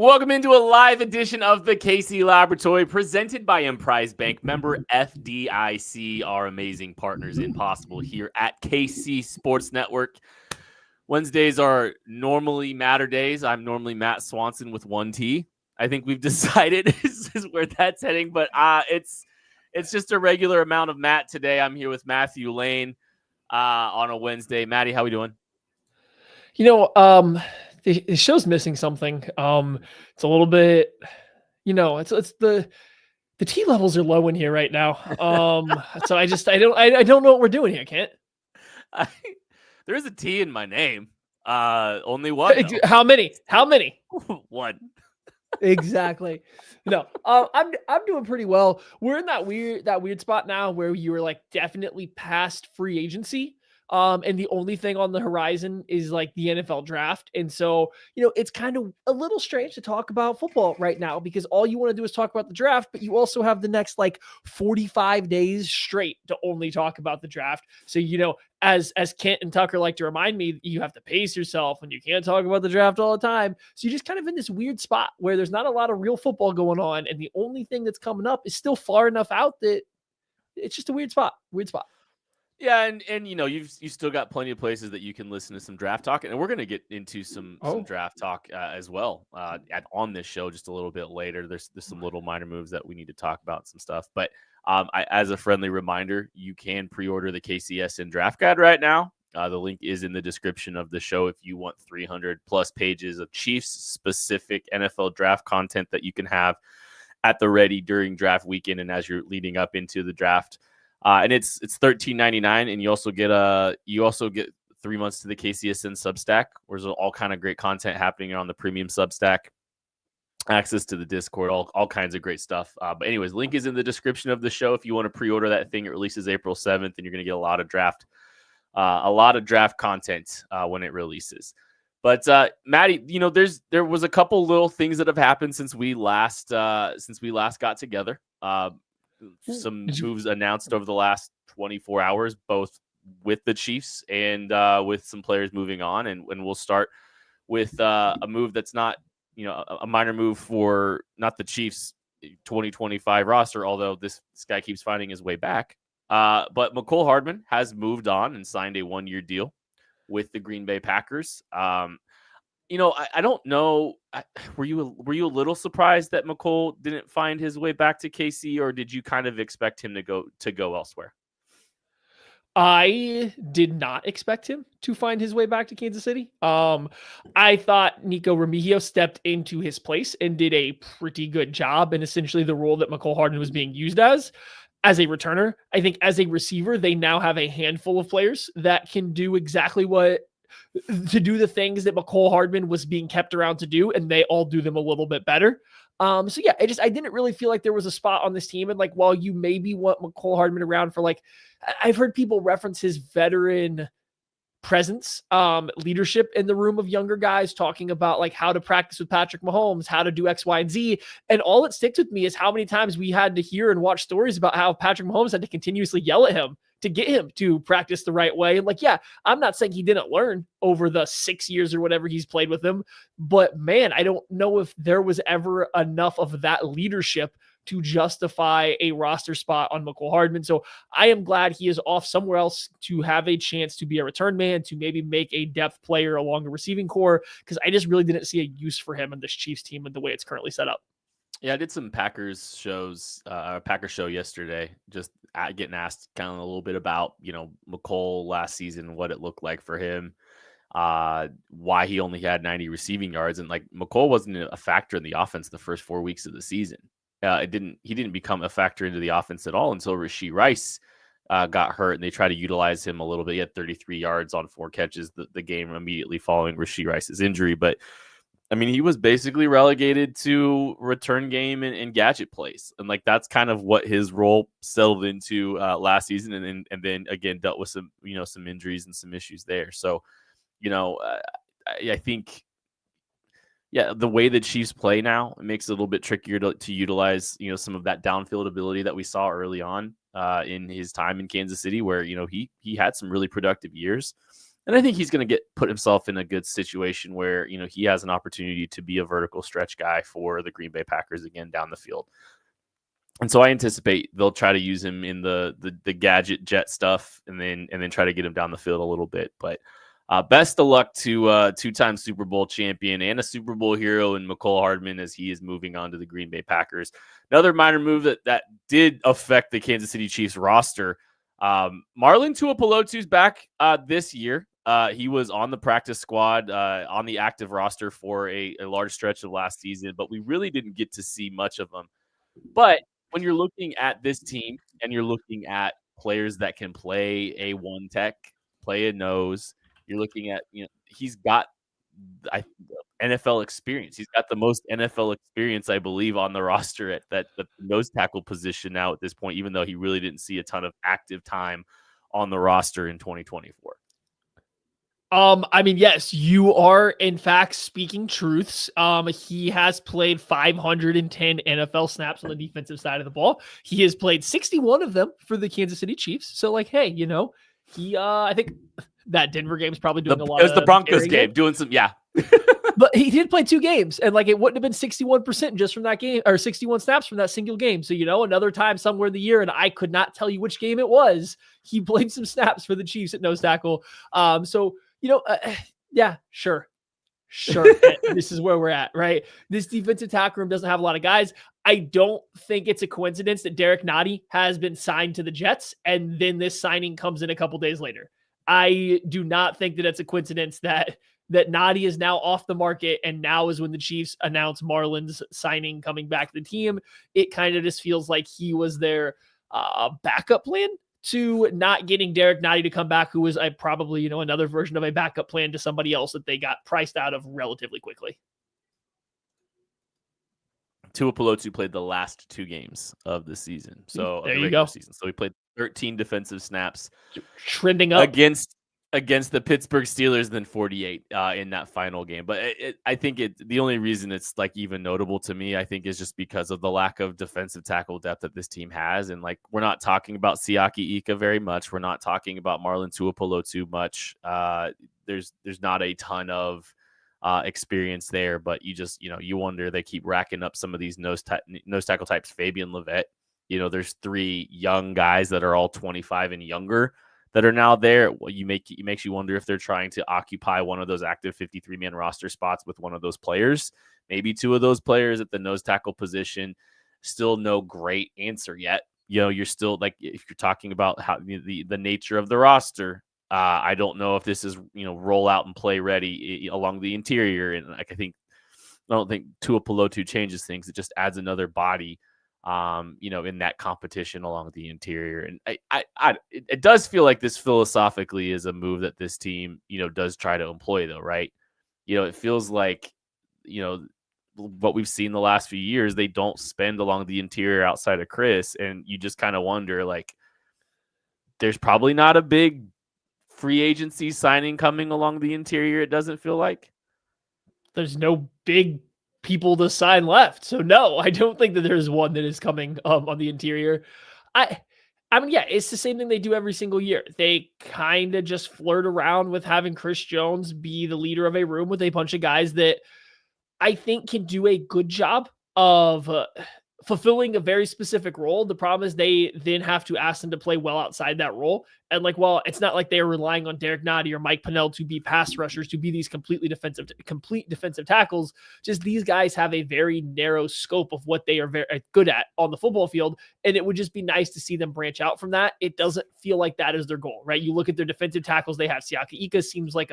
Welcome into a live edition of the KC Laboratory presented by Emprise Bank. Member FDIC, our amazing partners in Possible here at KC Sports Network. Wednesdays are normally Matter days. I'm normally Matt Swanson with 1T. I think we've decided is where that's heading, but it's just a regular amount of Matt today. I'm here with Matthew Lane on a Wednesday. Matty, how we doing? The show's missing something. It's a little bit, it's the T levels are low in here right now. So I don't know what we're doing here, Kent. There's a T in my name. Only one. How many? One. Exactly. No, I'm doing pretty well. We're in that weird spot now where you were like definitely past free agency. And the only thing on the horizon is like the NFL draft. And so, it's kind of a little strange to talk about football right now because all you want to do is talk about the draft, but you also have the next like 45 days straight to only talk about the draft. So, as Kent and Tucker like to remind me, you have to pace yourself and you can't talk about the draft all the time. So you're just kind of in this weird spot where there's not a lot of real football going on. And the only thing that's coming up is still far enough out that it's just a weird spot. Yeah, and you've still got plenty of places that you can listen to some draft talk, and we're going to get into some draft talk as well on this show just a little bit later. There's some little minor moves that we need to talk about, some stuff. But as a friendly reminder, you can pre-order the KCSN Draft Guide right now. The link is in the description of the show if you want 300 plus pages of Chiefs-specific NFL draft content that you can have at the ready during draft weekend and as you're leading up into the draft. And it's $13.99, and you also get 3 months to the KCSN Substack, where there's all kind of great content happening on the premium Substack, access to the Discord, all kinds of great stuff. But anyways, link is in the description of the show if you want to pre-order that thing. It releases April 7th, and you're going to get a lot of draft content when it releases. But Maddie, there was a couple little things that have happened since we last got together. Some moves announced over the last 24 hours, both with the Chiefs and with some players moving on. And we'll start with a move that's not, a minor move for not the Chiefs 2025 roster, although this guy keeps finding his way back. But Micole Hardman has moved on and signed a 1-year deal with the Green Bay Packers. I don't know. Were you a little surprised that Micole didn't find his way back to KC, or did you kind of expect him to go elsewhere? I did not expect him to find his way back to Kansas City. I thought Nico Remigio stepped into his place and did a pretty good job in essentially the role that Micole Hardman was being used as a returner. I think as a receiver, they now have a handful of players that can do exactly to do the things that Micole Hardman was being kept around to do, and they all do them a little bit better. So yeah, I didn't really feel like there was a spot on this team. And like, while you maybe want Micole Hardman around for like, I've heard people reference his veteran presence, leadership in the room of younger guys, talking about like how to practice with Patrick Mahomes, how to do X, Y, and Z. And all that sticks with me is how many times we had to hear and watch stories about how Patrick Mahomes had to continuously yell at him to get him to practice the right way. Like, yeah, I'm not saying he didn't learn over the 6 years or whatever he's played with him, but man, I don't know if there was ever enough of that leadership to justify a roster spot on Micole Hardman. So I am glad he is off somewhere else to have a chance to be a return man, to maybe make a depth player along the receiving core, because I just really didn't see a use for him in this Chiefs team and the way it's currently set up. Yeah, I did some Packers show yesterday, just getting asked kind of a little bit about, Micole last season, what it looked like for him, why he only had 90 receiving yards. And like, Micole wasn't a factor in the offense the first 4 weeks of the season. He didn't become a factor into the offense at all until Rashee Rice got hurt, and they tried to utilize him a little bit. He had 33 yards on 4 catches the game immediately following Rashee Rice's injury. But I mean, he was basically relegated to return game and gadget plays. And like, that's kind of what his role settled into last season. And then again, dealt with some injuries and some issues there. So, I think, the way the Chiefs play now, it makes it a little bit trickier to utilize, some of that downfield ability that we saw early on in his time in Kansas City, where, he had some really productive years. And I think he's going to put himself in a good situation where, he has an opportunity to be a vertical stretch guy for the Green Bay Packers again down the field. And so I anticipate they'll try to use him in the gadget jet stuff and then try to get him down the field a little bit. But best of luck to two-time Super Bowl champion and a Super Bowl hero in Micole Hardman as he is moving on to the Green Bay Packers. Another minor move that did affect the Kansas City Chiefs roster. Marlon Tuipulotu's back this year. He was on the practice squad, on the active roster for a large stretch of last season, but we really didn't get to see much of him. But when you're looking at this team and you're looking at players that can play a one tech, play a nose, you're looking at, he's got NFL experience. He's got the most NFL experience, I believe, on the roster at the nose tackle position now at this point, even though he really didn't see a ton of active time on the roster in 2024. Yes, you are in fact speaking truths. He has played 510 NFL snaps on the defensive side of the ball. He has played 61 of them for the Kansas City Chiefs. So hey, he I think that Denver game is probably doing a lot. It was the Broncos game, doing some, yeah. But he did play 2 games, and it wouldn't have been 61% just from that game, or 61 snaps from that single game. So, another time somewhere in the year, and I could not tell you which game it was, he played some snaps for the Chiefs at nose tackle. Yeah, sure. This is where we're at, right? This defensive tackle room doesn't have a lot of guys. I don't think it's a coincidence that Derek Nottie has been signed to the Jets, and then this signing comes in a couple days later. I do not think that it's a coincidence that Nottie is now off the market, and now is when the Chiefs announce Marlon's signing coming back to the team. It kind of just feels like he was their backup plan to not getting Derek Nottie to come back, who was probably, another version of a backup plan to somebody else that they got priced out of relatively quickly. Tuipulotu played the last 2 games of the season. So there you go. Season. So he played 13 defensive snaps, trending up against the Pittsburgh Steelers, then 48 in that final game. But I think the only reason it's even notable to me, I think, is just because of the lack of defensive tackle depth that this team has. And we're not talking about Siaki Ika very much. We're not talking about Marlon Tuipulotu much. There's not a ton of experience there, but you wonder, they keep racking up some of these nose tackle types. Fabian Levette, there's 3 young guys that are all 25 and younger that are now there. It makes you wonder if they're trying to occupy one of those active 53-man roster spots with one of those players. Maybe 2 of those players at the nose tackle position. Still no great answer yet. You're still if you're talking about how the nature of the roster, I don't know if this is roll out and play ready along the interior. And I don't think Tuipulotu changes things. It just adds another body in that competition along the interior. And it does feel like this philosophically is a move that this team, does try to employ though, right? It feels like, what we've seen the last few years, they don't spend along the interior outside of Chris. And you just kind of wonder, there's probably not a big free agency signing coming along the interior. It doesn't feel like there's no big people to sign left. So no, I don't think that there's one that is coming on the interior. It's the same thing they do every single year. They kind of just flirt around with having Chris Jones be the leader of a room with a bunch of guys that I think can do a good job of fulfilling a very specific role. The problem is they then have to ask them to play well outside that role. And it's not like they're relying on Derek Nottie or Mike Pennell to be pass rushers, to be these complete defensive tackles. Just these guys have a very narrow scope of what they are very good at on the football field. And it would just be nice to see them branch out from that. It doesn't feel like that is their goal, right? You look at their defensive tackles they have. Siaki Ika seems like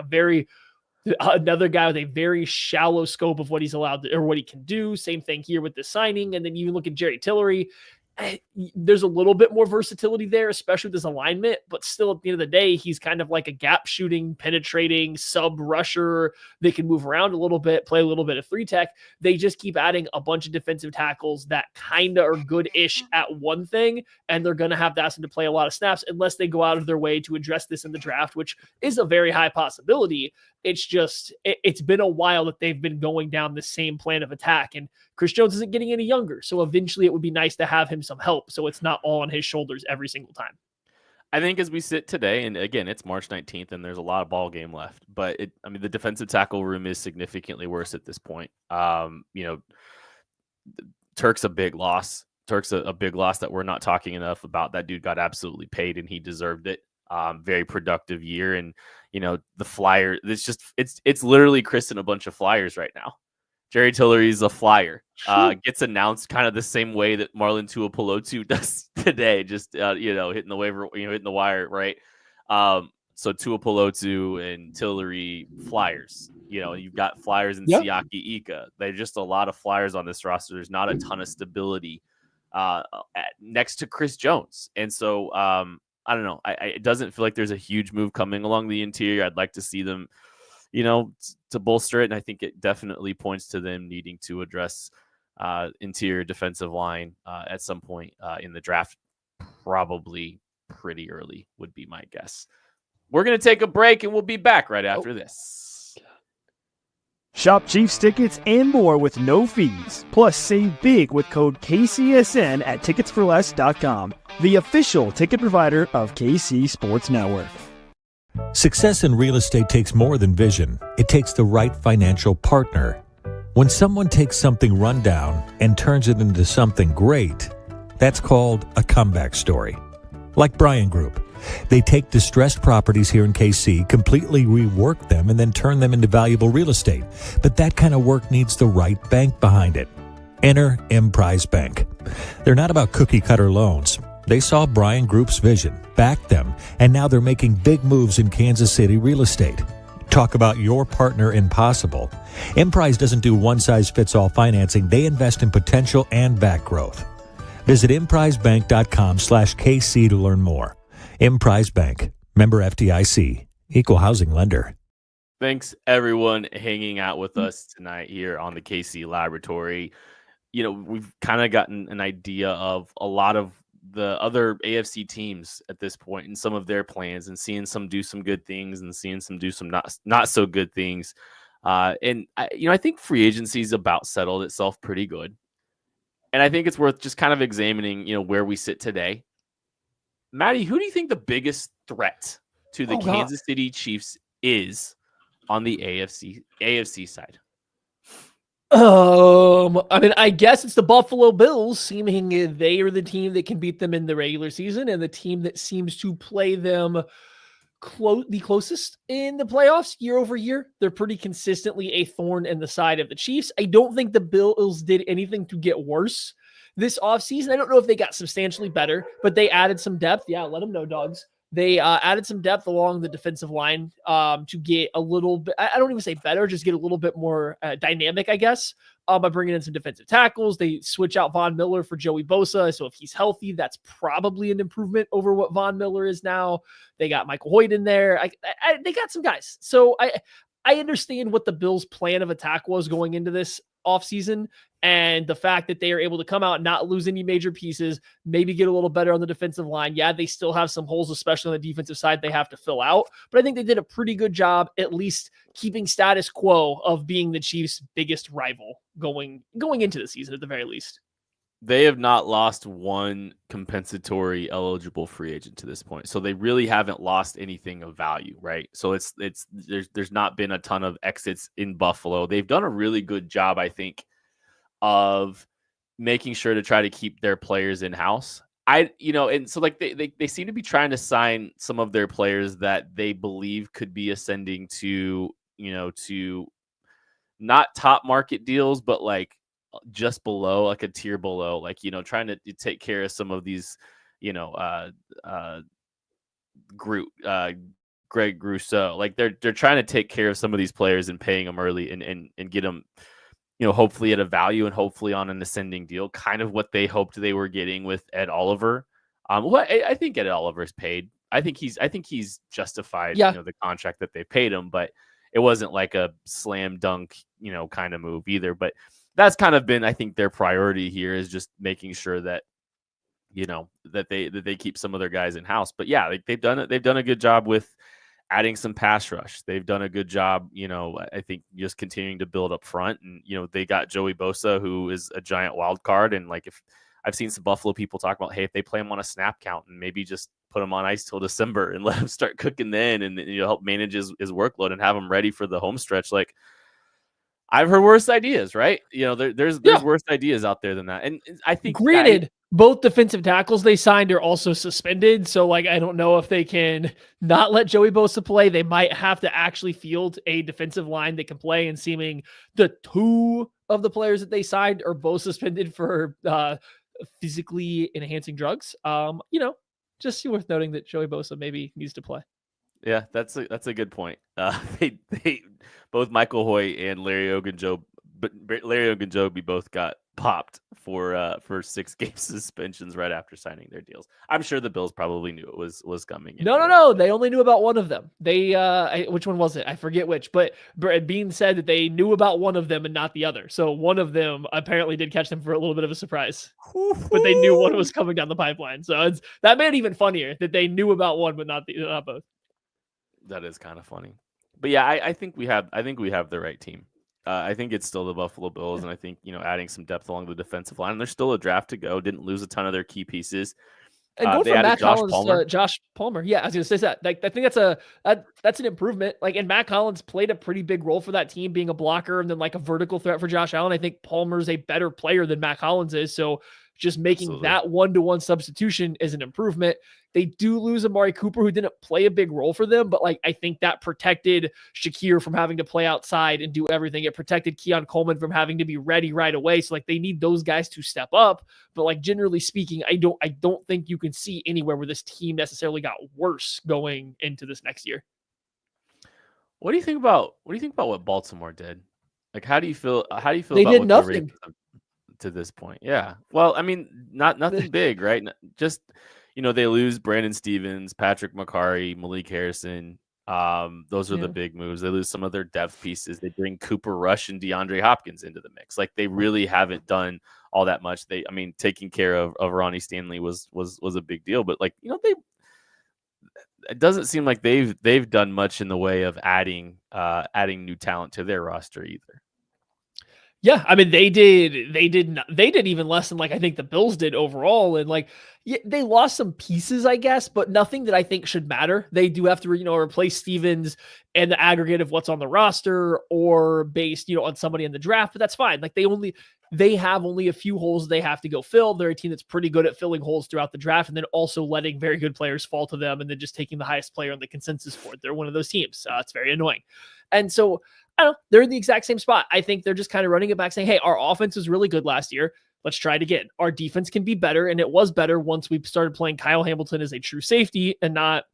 another guy with a very shallow scope of what he's allowed to, or what he can do. Same thing here with the signing. And then you look at Jerry Tillery. There's a little bit more versatility there, especially with his alignment, but still at the end of the day, he's kind of like a gap shooting, penetrating sub rusher. They can move around a little bit, play a little bit of 3-tech. They just keep adding a bunch of defensive tackles that kind of are good-ish at one thing, and they're going to have to ask them to play a lot of snaps unless they go out of their way to address this in the draft, which is a very high possibility. It's just, it's been a while that they've been going down the same plan of attack, and Chris Jones isn't getting any younger. So eventually it would be nice to have him some help, so it's not all on his shoulders every single time. I think as we sit today, and again, it's March 19th, and there's a lot of ball game left. But the defensive tackle room is significantly worse at this point. Turk's a big loss. Turk's a big loss that we're not talking enough about. That dude got absolutely paid, and he deserved it. Very productive year, and the flyer. It's literally Chris and a bunch of flyers right now. Jerry Tillery's a flyer. Gets announced kind of the same way that Marlon Tuipulotu does today, just hitting the waiver, hitting the wire, right? So Tuipulotu and Tillery flyers. You've got flyers in Siaki Ika. There's just a lot of flyers on this roster. There's not a ton of stability next to Chris Jones, and so I don't know. It doesn't feel like there's a huge move coming along the interior. I'd like to see them, to bolster it. And I think it definitely points to them needing to address interior defensive line at some point in the draft, probably pretty early would be my guess. We're going to take a break and we'll be back right after this. Shop Chiefs tickets and more with no fees. Plus, save big with code KCSN at ticketsforless.com, the official ticket provider of KC Sports Network. Success in real estate takes more than vision. It takes the right financial partner. When someone takes something rundown and turns it into something great, that's called a comeback story. Like Bryan Group. They take distressed properties here in KC, completely rework them, and then turn them into valuable real estate. But that kind of work needs the right bank behind it. Enter Emprise Bank. They're not about cookie-cutter loans. They saw Bryan Group's vision, backed them, and now they're making big moves in Kansas City real estate. Talk about your partner in possible. Emprise doesn't do one-size-fits-all financing. They invest in potential and back growth. Visit emprisebank.com/KC to learn more. Emprise Bank, member FDIC, equal housing lender. Thanks, everyone, hanging out with us tonight here on the KC Laboratory. We've kind of gotten an idea of a lot of the other AFC teams at this point and some of their plans, and seeing some do some good things and seeing some do some not so good things. And I think free agency is about settled itself pretty good. And I think it's worth just kind of examining, where we sit today. Maddie, who do you think the biggest threat to the Kansas City Chiefs is on the AFC side? I guess it's the Buffalo Bills, seeming they are the team that can beat them in the regular season and the team that seems to play them the closest in the playoffs year over year. They're pretty consistently a thorn in the side of the Chiefs. I don't think the Bills did anything to get worse this offseason. I don't know if they got substantially better, but they added some depth. Yeah, let them know, dogs. They added some depth along the defensive line to get a little bit, I don't even say better, just get a little bit more dynamic, I guess, by bringing in some defensive tackles. They switch out Von Miller for Joey Bosa. So if he's healthy, that's probably an improvement over what Von Miller is now. They got Michael Hoyt in there. They got some guys. So I understand what the Bills' plan of attack was going into this offseason, and the fact that they are able to come out, not lose any major pieces, maybe get a little better on the defensive line. Yeah, they still have some holes, especially on the defensive side, they have to fill out. But I think they did a pretty good job, at least keeping status quo of being the Chiefs' biggest rival going into the season at the very least. They have not lost one compensatory eligible free agent to this point. So they really haven't lost anything of value, right? So there's not been a ton of exits in Buffalo. They've done a really good job, I think, of making sure to try to keep their players in-house. And so like they seem to be trying to sign some of their players that they believe could be ascending to not top market deals, but like just below, like a tier below, like, trying to take care of some of these, Greg Rousseau, like they're trying to take care of some of these players and paying them early and get them, hopefully at a value and hopefully on an ascending deal, kind of what they hoped they were getting with Ed Oliver. I think Ed Oliver's paid. I think he's justified, the contract that they paid him, but it wasn't like a slam dunk, kind of move either. But that's kind of been, I think, their priority here is just making sure that, that they keep some of their guys in house. But yeah, they've done it. They've done a good job with adding some pass rush. They've done a good job, I think, just continuing to build up front. And, they got Joey Bosa, who is a giant wild card. And I've seen some Buffalo people talk about, hey, if they play him on a snap count and maybe just put him on ice till December and let him start cooking then, and help manage his workload and have him ready for the home stretch. Like, I've heard worse ideas, right? There's worse ideas out there than that. And I think, granted, both defensive tackles they signed are also suspended. So, like, I don't know if they can not let Joey Bosa play. They might have to actually field a defensive line that can play, and seeming the two of the players that they signed are both suspended for physically enhancing drugs. Just worth noting that Joey Bosa maybe needs to play. Yeah, that's a good point. They both Michael Hoyt and Larry Ogunjobi both got popped for 6 game suspensions right after signing their deals. I'm sure the Bills probably knew it was coming. No. They only knew about one of them. Which one was it? I forget which. But Bean said that they knew about one of them and not the other. So one of them apparently did catch them for a little bit of a surprise. But they knew one was coming down the pipeline. So that made it even funnier that they knew about one but not both. That is kind of funny. But yeah, I think we have the right team. I think it's still the Buffalo Bills, and I think, adding some depth along the defensive line. There's still a draft to go. Didn't lose a ton of their key pieces. And going from Matt Collins to Josh Palmer. Yeah, I was going to say that. Like, I think that's an improvement. Like, and Matt Collins played a pretty big role for that team, being a blocker and then like a vertical threat for Josh Allen. I think Palmer's a better player than Matt Collins is. So just making that 1-to-1 substitution is an improvement. They do lose Amari Cooper, who didn't play a big role for them, but like, I think that protected Shakir from having to play outside and do everything. It protected Keon Coleman from having to be ready right away. So like, they need those guys to step up. But like, generally speaking, I don't think you can see anywhere where this team necessarily got worse going into this next year. What do you think about what Baltimore did? Like, how do you feel? They about did what nothing to this point? Yeah. Well, I mean, nothing big, right? Just, they lose Brandon Stevens, Patrick McCarry, Malik Harrison. Those are the big moves. They lose some of their depth pieces. They bring Cooper Rush and DeAndre Hopkins into the mix. Like, they really haven't done all that much. Taking care of Ronnie Stanley was a big deal, but like, it doesn't seem like they've done much in the way of adding new talent to their roster either. Yeah, I mean, they did even less than like I think the Bills did overall, and like, yeah, they lost some pieces, I guess, but nothing that I think should matter. They do have to replace Stevens and the aggregate of what's on the roster, or based on somebody in the draft, but that's fine. Like, they have only a few holes they have to go fill. They're a team that's pretty good at filling holes throughout the draft, and then also letting very good players fall to them, and then just taking the highest player on the consensus board. They're one of those teams. It's very annoying, and so. I don't know. They're in the exact same spot. I think they're just kind of running it back saying, hey, our offense was really good last year. Let's try it again. Our defense can be better. And it was better once we started playing Kyle Hamilton as a true safety and not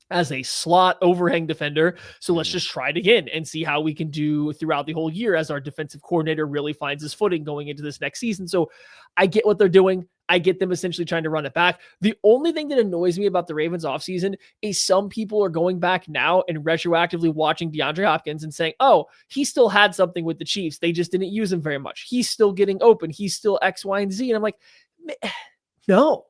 as a slot overhang defender. So let's just try it again and see how we can do throughout the whole year as our defensive coordinator really finds his footing going into this next season. So I get what they're doing. I get them essentially trying to run it back. The only thing that annoys me about the Ravens offseason is some people are going back now and retroactively watching DeAndre Hopkins and saying, oh, he still had something with the Chiefs. They just didn't use him very much. He's still getting open. He's still X, Y, and Z. And I'm like, no.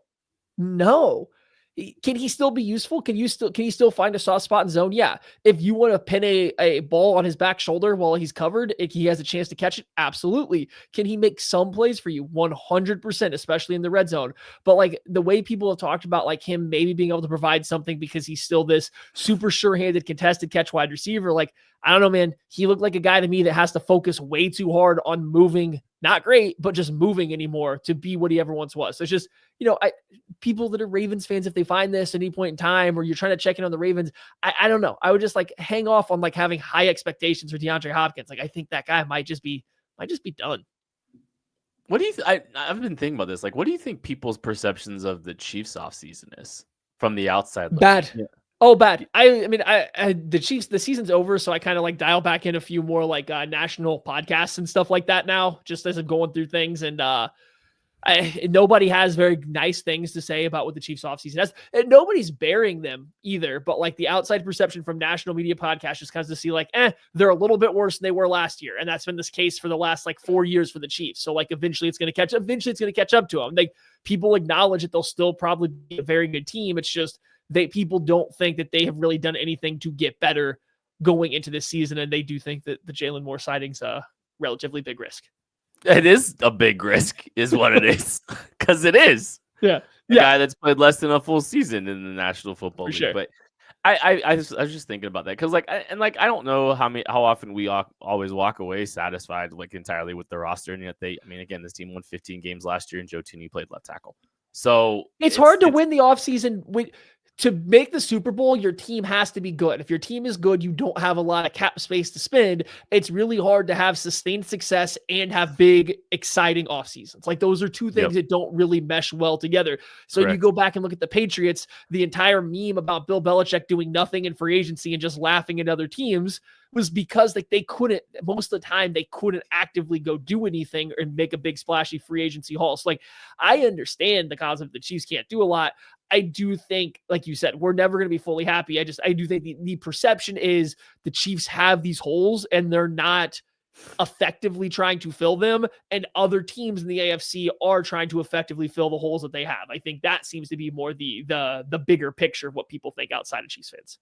Can he still be useful? Can he still find a soft spot in zone? Yeah. If you want to pin a ball on his back shoulder while he's covered, if he has a chance to catch it, absolutely. Can he make some plays for you? 100%, especially in the red zone. But like, the way people have talked about like him maybe being able to provide something because he's still this super sure-handed contested catch wide receiver. Like, I don't know, man. He looked like a guy to me that has to focus way too hard on moving, not great, but just moving anymore to be what he ever once was. So it's just, people that are Ravens fans, if they find this at any point in time, or you're trying to check in on the Ravens, I don't know. I would just like hang off on like having high expectations for DeAndre Hopkins. Like, I think that guy might just be done. What do you? I've been thinking about this. Like, what do you think people's perceptions of the Chiefs offseason is from the outside? Bad. Yeah. Oh, bad. I mean, the Chiefs, the season's over, so I kind of like dial back in a few more like national podcasts and stuff like that now, just as I'm going through things. And nobody has very nice things to say about what the Chiefs offseason has. And nobody's bearing them either, but like the outside perception from national media podcasts just comes to see like, they're a little bit worse than they were last year. And that's been this case for the last like 4 years for the Chiefs. So like, eventually it's going to catch up to them. Like, people acknowledge that they'll still probably be a very good team. It's just, people don't think that they have really done anything to get better going into this season. And they do think that the Jalen Moore sighting's a relatively big risk. It is a big risk, is what it is, because it is. Yeah, A guy that's played less than a full season in the National Football League. sure. But I was just thinking about that because I don't know how often we always walk away satisfied like entirely with the roster, and yet again, this team won 15 games last year, and Joe Tooney played left tackle. So it's hard to win the offseason. To make the Super Bowl, your team has to be good. If your team is good, you don't have a lot of cap space to spend. It's really hard to have sustained success and have big, exciting off seasons. Like those are two things that don't really mesh well together. So you go back and look at the Patriots, the entire meme about Bill Belichick doing nothing in free agency and just laughing at other teams was because like they couldn't, most of the time, they couldn't actively go do anything and make a big splashy free agency haul. So like, I understand the concept that the Chiefs can't do a lot. I do think, like you said, we're never going to be fully happy. I do think the perception is the Chiefs have these holes and they're not effectively trying to fill them. And other teams in the AFC are trying to effectively fill the holes that they have. I think that seems to be more the bigger picture of what people think outside of Chiefs fans.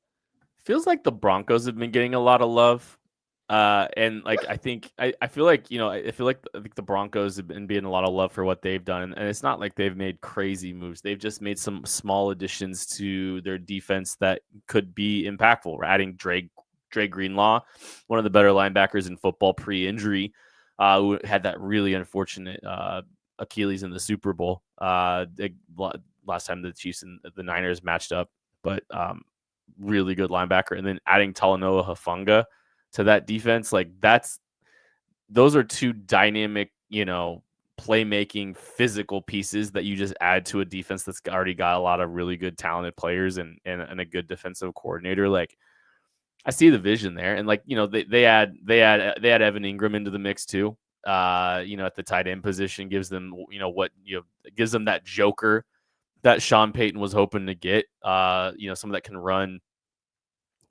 Feels like the Broncos have been getting a lot of love. And like I feel like the Broncos have been getting a lot of love for what they've done, and it's not like they've made crazy moves. They've just made some small additions to their defense that could be impactful. We're adding Dre Greenlaw, one of the better linebackers in football pre-injury, who had that really unfortunate Achilles in the Super Bowl last time the Chiefs and the Niners matched up, but really good linebacker, and then adding Talanoa Hufanga to that defense, like those are two dynamic, playmaking physical pieces that you just add to a defense that's already got a lot of really good talented players and a good defensive coordinator. Like I see the vision there, and they add Evan Ingram into the mix too. At the tight end position gives them gives them that joker that Sean Payton was hoping to get. Someone that can run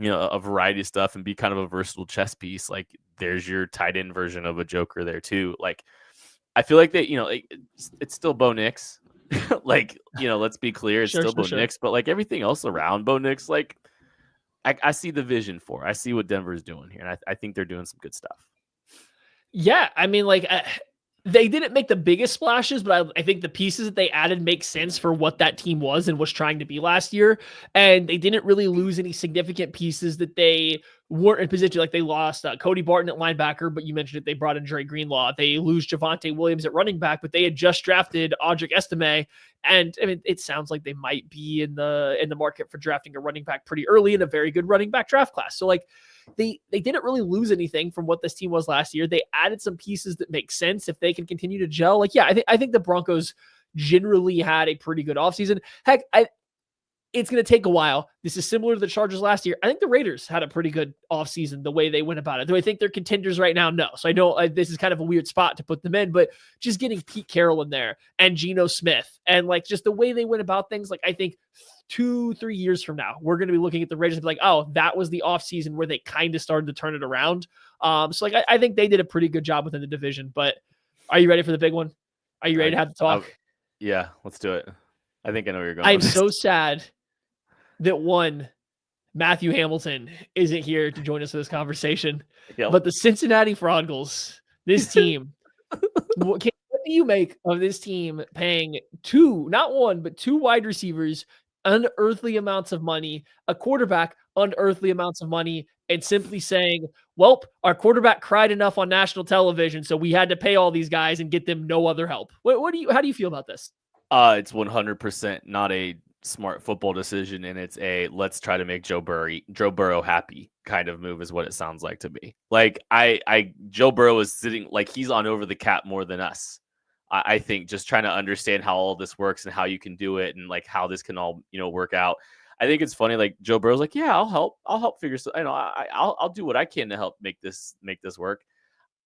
a variety of stuff and be kind of a versatile chess piece. Like there's your tight end version of a joker there too. Like I feel like that, it's still Bo Nix. Let's be clear. It's still Bo Nix, but like everything else around Bo Nix, like I see the vision for, I see what Denver's doing here. And I think they're doing some good stuff. Yeah. They didn't make the biggest splashes, but I think the pieces that they added make sense for what that team was and was trying to be last year. And they didn't really lose any significant pieces that they weren't in position. Like they lost Cody Barton at linebacker, but you mentioned it. They brought in Dre Greenlaw. They lose Javonte Williams at running back, but they had just drafted Audric Estime. And it sounds like they might be in the market for drafting a running back pretty early in a very good running back draft class. So like, they didn't really lose anything from what this team was last year. They added some pieces that make sense if they can continue to gel. Like, yeah, I think the Broncos generally had a pretty good offseason. Heck, it's going to take a while. This is similar to the Chargers last year. I think the Raiders had a pretty good offseason the way they went about it. Do I think they're contenders right now? No. So I know this is kind of a weird spot to put them in, but just getting Pete Carroll in there and Geno Smith and like just the way they went about things, like I think 2-3 years from now, we're going to be looking at the Raiders and be like, oh, that was the offseason where they kind of started to turn it around. So like I think they did a pretty good job within the division, but are you ready for the big one? Are you ready to have the talk? Yeah, let's do it. I think I know where you're going. I'm so sad that Matthew Hamilton isn't here to join us for this conversation. Yep. But the Cincinnati Bengals, this team, what do you make of this team paying not one, but two wide receivers unearthly amounts of money, a quarterback unearthly amounts of money, and simply saying, well, our quarterback cried enough on national television, so we had to pay all these guys and get them no other help. How do you feel about this? It's 100% not a smart football decision, and it's a let's try to make Joe Burrow happy kind of move is what it sounds like to me. Like Joe Burrow is sitting like he's on over the cap more than us. I think just trying to understand how all this works and how you can do it and like how this can all, work out. I think it's funny. Like Joe Burrow's like, yeah, I'll help figure. I'll do what I can to help make this work.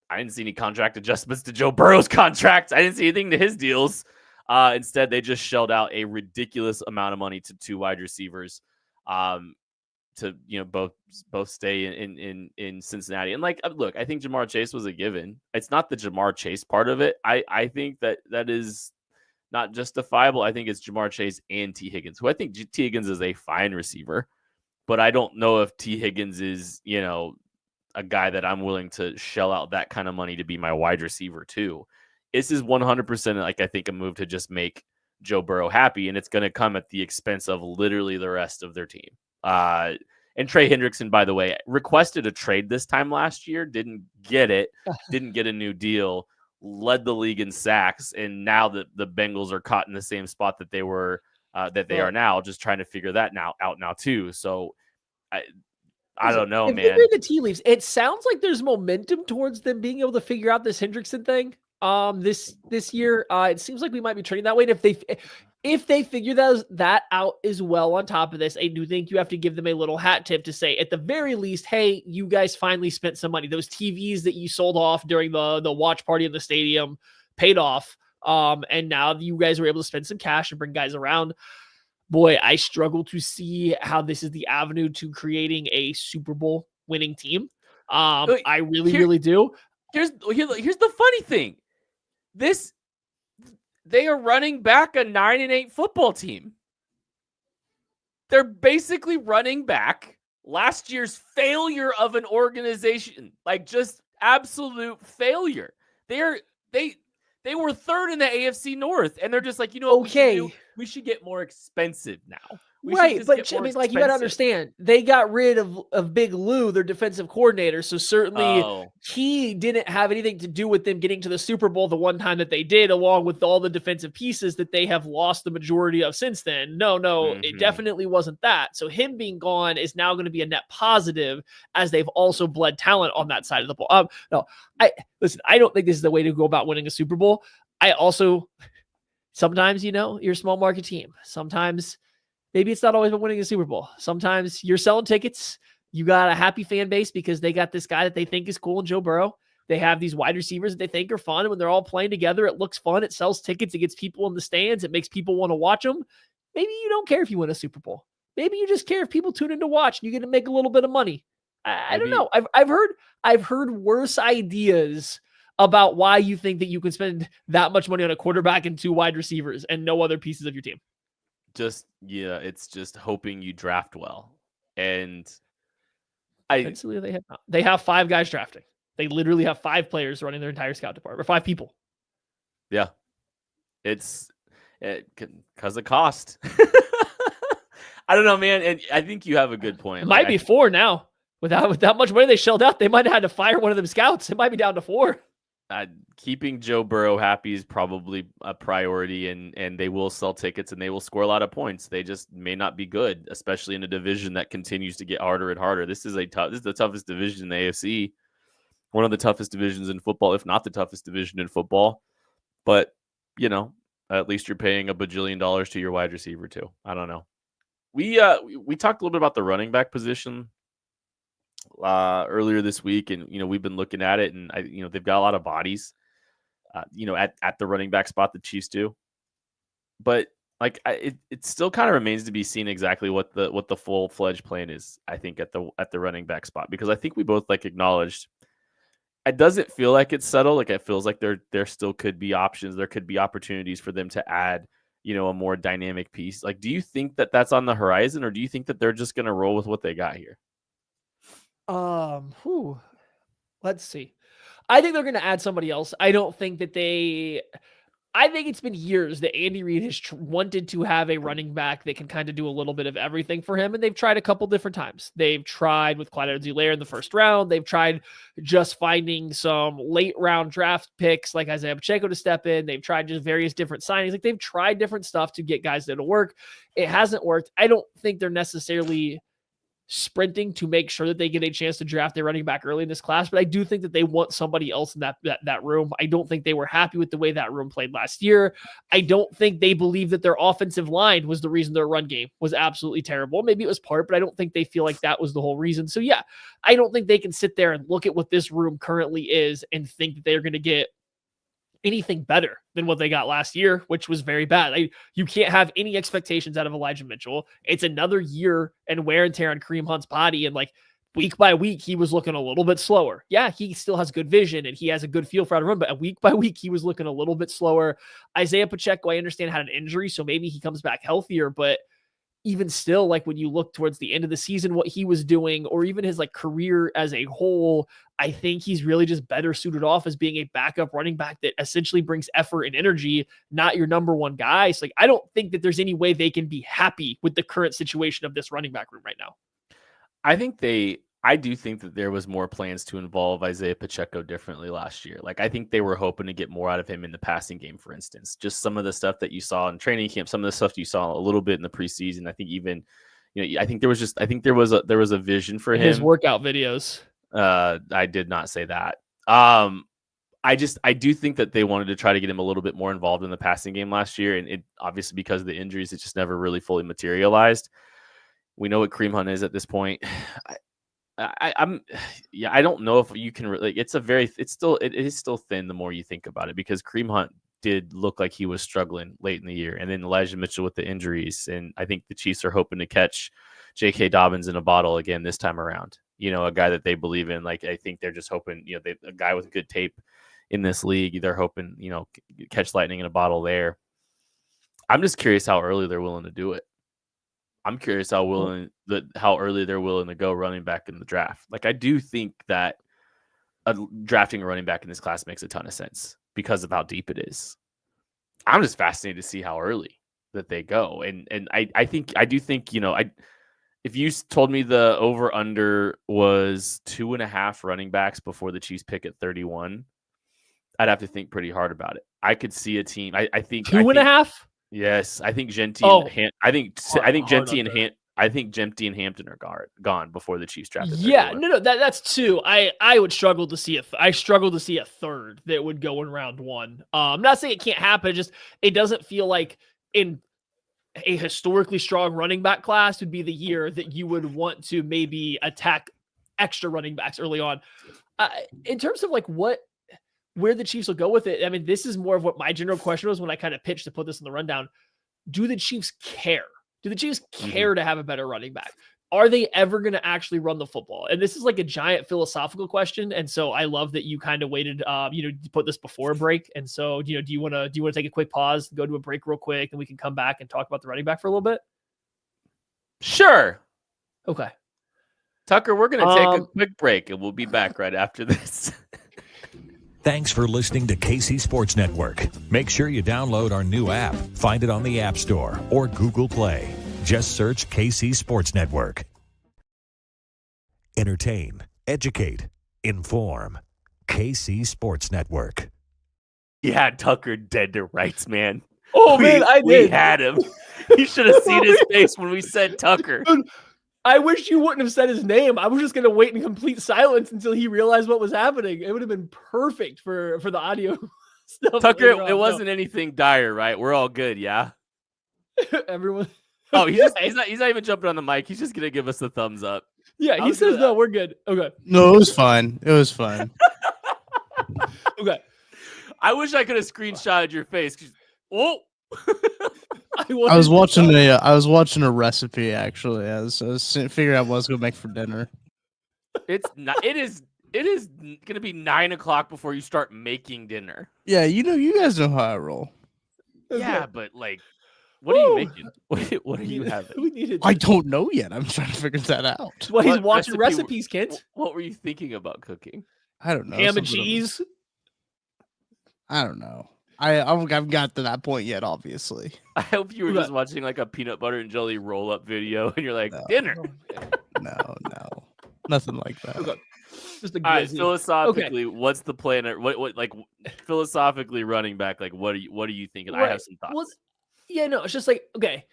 I didn't see any contract adjustments to Joe Burrow's contract. I didn't see anything to his deals. Instead, they just shelled out a ridiculous amount of money to two wide receivers, to both stay in Cincinnati. And like, look, I think Jamar Chase was a given. It's not the Jamar Chase part of it. I think that is not justifiable. I think it's Jamar Chase and T. Higgins, who I think T. Higgins is a fine receiver, but I don't know if T. Higgins is a guy that I'm willing to shell out that kind of money to be my wide receiver too. This is 100% like I think a move to just make Joe Burrow happy, and it's going to come at the expense of literally the rest of their team. And Trey Hendrickson, by the way, requested a trade this time last year, didn't get it, didn't get a new deal, led the league in sacks, and now the Bengals are caught in the same spot that they were are now, just trying to figure that out now too. So I don't know, man. The tea leaves. It sounds like there's momentum towards them being able to figure out this Hendrickson thing. This year, it seems like we might be trending that way. And if they figure that out as well on top of this, I do think you have to give them a little hat tip to say, at the very least, hey, you guys finally spent some money. Those TVs that you sold off during the watch party in the stadium paid off. And now you guys were able to spend some cash and bring guys around. Boy, I struggle to see how this is the avenue to creating a Super Bowl winning team. I really do. Here's the funny thing. They are running back a 9-8 football team. They're basically running back last year's failure of an organization, like just absolute failure. They were third in the AFC North, and they're just like, you know, okay, we should get more expensive now. Right, but I mean, like, you got to understand, they got rid of Big Lou, their defensive coordinator, so certainly he didn't have anything to do with them getting to the Super Bowl the one time that they did, along with all the defensive pieces that they have lost the majority of since then. No, It definitely wasn't that. So him being gone is now going to be a net positive, as they've also bled talent on that side of the ball. I don't think this is the way to go about winning a Super Bowl. I also, sometimes, you're a small market team. Sometimes maybe it's not always about winning a Super Bowl. Sometimes you're selling tickets. You got a happy fan base because they got this guy that they think is cool in Joe Burrow. They have these wide receivers that they think are fun. And when they're all playing together, it looks fun. It sells tickets. It gets people in the stands. It makes people want to watch them. Maybe you don't care if you win a Super Bowl. Maybe you just care if people tune in to watch and you get to make a little bit of money. I don't know. I've heard worse ideas about why you think that you can spend that much money on a quarterback and 2 wide receivers and no other pieces of your team. It's just hoping you draft well. And they have 5 guys drafting. They literally have 5 players running their entire scout department, or 5 people. Yeah. It's because of cost. I don't know, man. And I think you have a good point. It might be 4 now. With that much money they shelled out, they might have had to fire one of them scouts. It might be down to 4. Keeping Joe Burrow happy is probably a priority, and they will sell tickets and they will score a lot of points. They just may not be good, especially in a division that continues to get harder and harder. This is the toughest division in the AFC, one of the toughest divisions in football, if not the toughest division in football. But at least you're paying $1 bajillion to your wide receiver too. I don't know. We talked a little bit about the running back position earlier this week, and we've been looking at it, and they've got a lot of bodies at the running back spot, the Chiefs do, but it still kind of remains to be seen exactly what the full-fledged plan is, I think, at the running back spot, because I think we both acknowledged it doesn't feel like it's settled. Like, it feels like there still could be options, there could be opportunities for them to add a more dynamic piece. Like, do you think that that's on the horizon, or do you think that they're just going to roll with what they got here? Let's see. I think they're going to add somebody else. I think it's been years that Andy Reid has wanted to have a running back that can kind of do a little bit of everything for him. And they've tried a couple different times. They've tried with Clyde Edwards-Helaire in the first round. They've tried just finding some late round draft picks like Isaiah Pacheco to step in. They've tried just various different signings. Like, they've tried different stuff to get guys that'll work. It hasn't worked. I don't think they're necessarily sprinting to make sure that they get a chance to draft their running back early in this class, but I do think that they want somebody else in that room. I don't think they were happy with the way that room played last year. I don't think they believe that their offensive line was the reason their run game was absolutely terrible. Maybe it was part, but I don't think they feel like that was the whole reason. So yeah, I don't think they can sit there and look at what this room currently is and think that they're going to get anything better than what they got last year, which was very bad. You can't have any expectations out of Elijah Mitchell. It's another year and wear and tear on Kareem Hunt's body. And week by week, he was looking a little bit slower. Yeah, he still has good vision and he has a good feel for how to run, but week by week, he was looking a little bit slower. Isaiah Pacheco, I understand, had an injury, so maybe he comes back healthier, but even still, like when you look towards the end of the season, what he was doing, or even his like career as a whole, I think he's really just better suited off as being a backup running back that essentially brings effort and energy, not your number one guy. So like, I don't think that there's any way they can be happy with the current situation of this running back room right now. I do think that there was more plans to involve Isaiah Pacheco differently last year. Like, I think they were hoping to get more out of him in the passing game, for instance. Just some of the stuff that you saw in training camp, some of the stuff you saw a little bit in the preseason. I think even, I think there was a vision for him. His workout videos. I did not say that. I do think that they wanted to try to get him a little bit more involved in the passing game last year, and it obviously because of the injuries, it just never really fully materialized. We know what Kareem Hunt is at this point. I don't know if you can really. It is still thin the more you think about it, because Kareem Hunt did look like he was struggling late in the year, and then Elijah Mitchell with the injuries, and I think the Chiefs are hoping to catch J.K. Dobbins in a bottle again this time around. A guy that they believe in. Like, I think they're just hoping, a guy with good tape in this league. They're hoping, catch lightning in a bottle there. I'm just curious how early they're willing to do it. I'm curious how early they're willing to go running back in the draft. Like, I do think that drafting a running back in this class makes a ton of sense because of how deep it is. I'm just fascinated to see how early that they go. And I do think, if you told me the over under was 2.5 running backs before the Chiefs pick at 31, I'd have to think pretty hard about it. I could see a team. I think 2.5. Yes, I think Genty. I think Genty and Hampton are gone before the Chiefs draft. Yeah, no, that's 2. I would struggle to see a third that would go in round 1. I'm not saying it can't happen. It doesn't feel like in a historically strong running back class would be the year that you would want to maybe attack extra running backs early on. In terms of like where the Chiefs will go with it, I mean, this is more of what my general question was when I kind of pitched to put this in the rundown. Do the Chiefs care? Do the Chiefs care to have a better running back? Are they ever going to actually run the football? And this is like a giant philosophical question. And so I love that you kind of waited, to put this before a break. And so, do you want to take a quick pause, go to a break real quick, and we can come back and talk about the running back for a little bit? Sure. Okay. Tucker, we're going to take a quick break, and we'll be back right after this. Thanks for listening to KC Sports Network. Make sure you download our new app. Find it on the App Store or Google Play. Just search KC Sports Network. Entertain, educate, inform. KC Sports Network. Yeah, Tucker dead to rights, man. Man, I did. We had him. You should have seen his face when we said Tucker. I wish you wouldn't have said his name. I was just going to wait in complete silence until he realized what was happening. It would have been perfect for the audio stuff. Tucker, it wasn't anything dire, right? We're all good, yeah? Everyone. Oh, he's not even jumping on the mic. He's just going to give us the thumbs up. Yeah, he says, no, we're good. Okay. No, it was fine. It was fine. Okay. I wish I could have screenshotted your face. Oh! I was watching a recipe actually. I was figuring out what I was gonna make for dinner. It is gonna be 9:00 before you start making dinner. Yeah, you guys know how I roll. Yeah, but like, what are you making? What are you having? I don't know yet. I'm trying to figure that out. Well, he's watching recipes, Kent. What were you thinking about cooking? I don't know. Ham and cheese. I don't know. I've got to that point yet, obviously. I hope you were just watching like a peanut butter and jelly roll-up video, and you're like, dinner. No, nothing like that. Okay. Just all right, philosophically, what's the plan? What like philosophically running back? Like, what are you thinking? Right. I have some thoughts. Well, yeah, no, it's just like, okay,